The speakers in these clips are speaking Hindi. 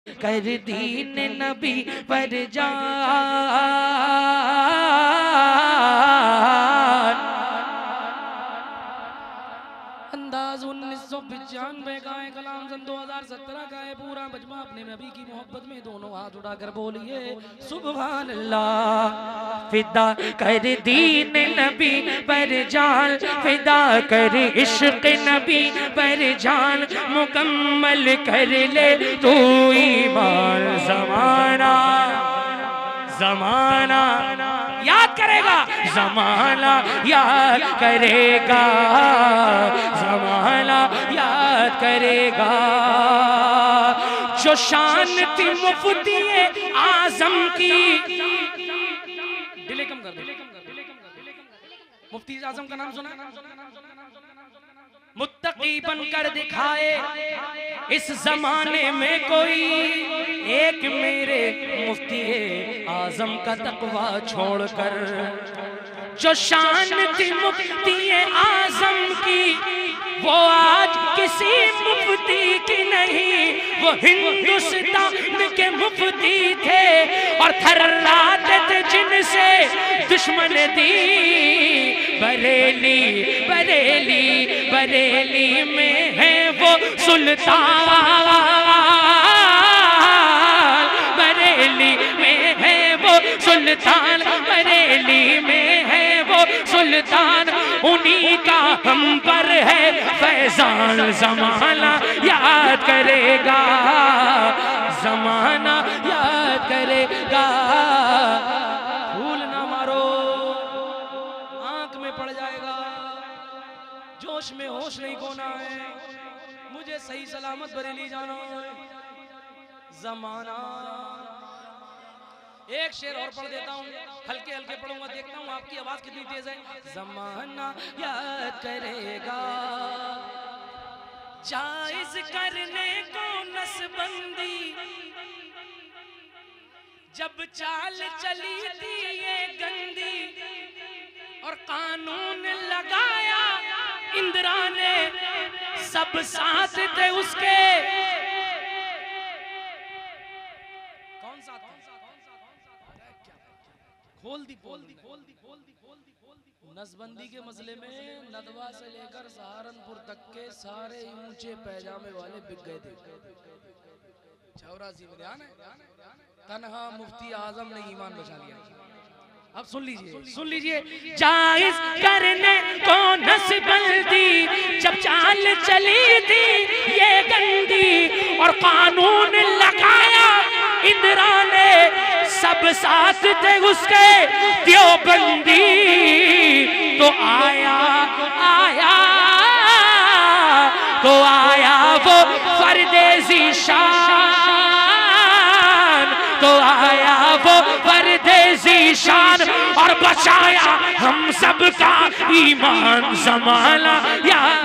कर दीन नबी पर जान। अंदाज 1995 का है, कलाम सन 2017 का है। पूरा मजमा अपने नबी की मोहब्बत में दोनों हाथ उठाकर बोलिए सुभान अल्लाह। फिदा कर दीन नबी पर जान, फिदा कर इश्क नबी पर जान, मुकम्मल कर ले तू ईमान। ज़माना ज़माना याद करेगा, ज़माना याद करेगा, ज़माना याद करेगा। जो शान थी मुफ्ती आज़म की, डिले कम कर दो, मुफ्ती आज़म का नाम सुना? मुत्तकी बनकर दिखाए इस जमाने में कोई, एक मेरे मुफ्ती आज़म का तकवा छोड़कर। जो शान थी मुफ्ती आज़म की वो आज किसी मुफ्ती की नहीं, वो हिंदुस्तान के मुफ्ती थे और थर्राते थे जिनसे दुश्मन दी। बरेली बरेली बरेली में है वो सुल्तान, बरेली में है वो सुल्तान, बरेली में है वो सुल्तान। उन्हीं का हम पर है फैजान। ज़माना याद करेगा, ज़माना याद करेगा। भूल ना मारो, आंख में पड़ जाएगा। जोश में होश नहीं खोना है, मुझे सही सलामत बरेली जाना है। ज़माना एक शेर और पढ़ देता हूँ, हल्के हल्के पढ़ूंगा, देखता हूँ आपकी आवाज कितनी तेज है। ज़माना याद करेगा, जायज करने को नसबंदी जब चाल चली थी ये गंदी, और कानून लगाया इंदिरा ने, सब साथ थे उसके। कौन सा खोल दी नसबंदी के मसले में नदवा से लेकर सहारनपुर तक के सारे ऊंचे पैजामे वाले बिक गए थे। चौरासी में ध्यान है, तन्हा मुफ्ती आजम ने ईमान बचा लिया। अब सुन लीजिए, जायज करने को नसबंदी जब चाल चली थी ये गंदी, और कानून लगाया इंदिरा ने, सब साथ थे उसके देवबंदी। तो आया वो फर्दे ज़ीशान, तो आया वो फर्दे ज़ीशान, और बचाया हम सब का ईमान। ज़माना याद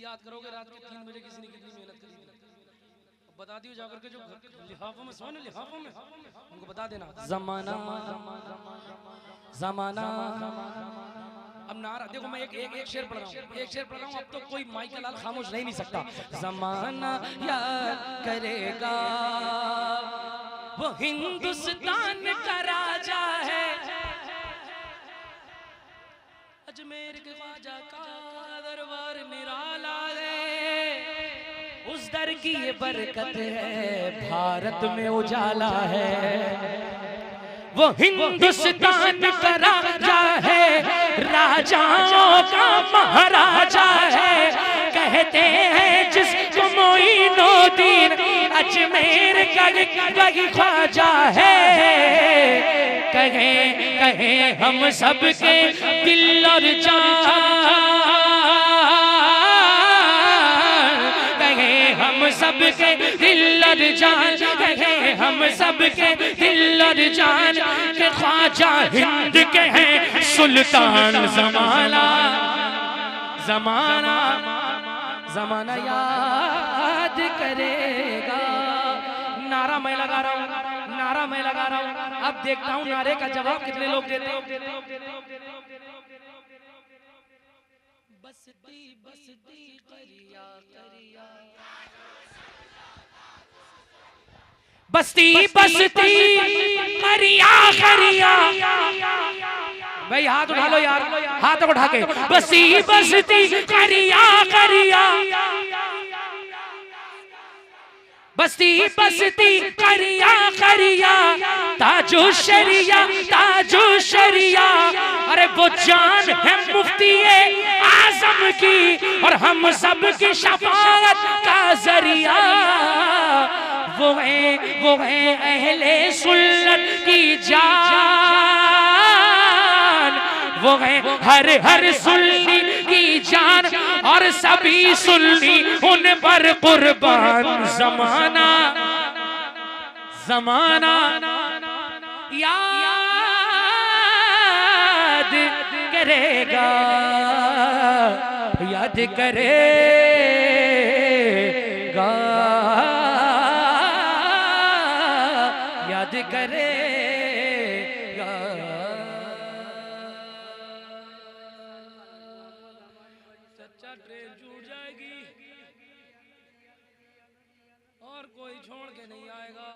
याद करोगे। रात के 3 बजे किसी ने कितनी मेहनत करी थी, बता दियो जाकर के जो लिहाफों में सोने, लिहाफों में उनको बता देना। ज़माना ज़माना अब नारा देखो, मैं एक शेर पढ़ रहा हूँ, अब तो कोई माइकल लाल खामोश रह नहीं सकता। ज़माना याद करेगा, वो हिंदुस्तान का राजा है, अजमेर के ख्वाजा का दरबार निराला है। उस दर की ये बरकत है, भारत में उजाला है। वो हिंदुस्तान का राजा है, राजाओं का महाराजा है। कहते हैं जिसको मोइनुद्दीन अजमेर का ख्वाजा है। कहे हम सबके दिल और जान, कहे हम सबके दिल और जान, कहे हम सबके दिल और जान, के ख्वाजा हिंद के हैं सुल्तान। ज़माना ज़माना ज़माना याद करेगा। नारा मैं लगा रहा हूँ, नारा मैं लगा रहा हूँ। अब देखता हूँ नारे का जवाब कितने लोग देते हैं। बसती बसती करिया करिया, बसती बसती करिया करिया। भाई हाथ उठा लो यार, हाथ उठा के। बसती बसती करिया करिया, बसती बसती करिया करिया, ताजो शरिया ताजो शरिया। अरे वो जान है मुफ्ती आजम की और हम सब की शफाअत का जरिया। वो है अहले सुन्नत की जान, वो है हर हर सुन्नी की जान और सभी सुन्नी उन पर कुर्बान। ज़माना ज़माना याद करेगा, याद करेगा, याद करेगा। सच्चा ट्रेन छूट जाएगी और कोई छोड़ के नहीं आएगा।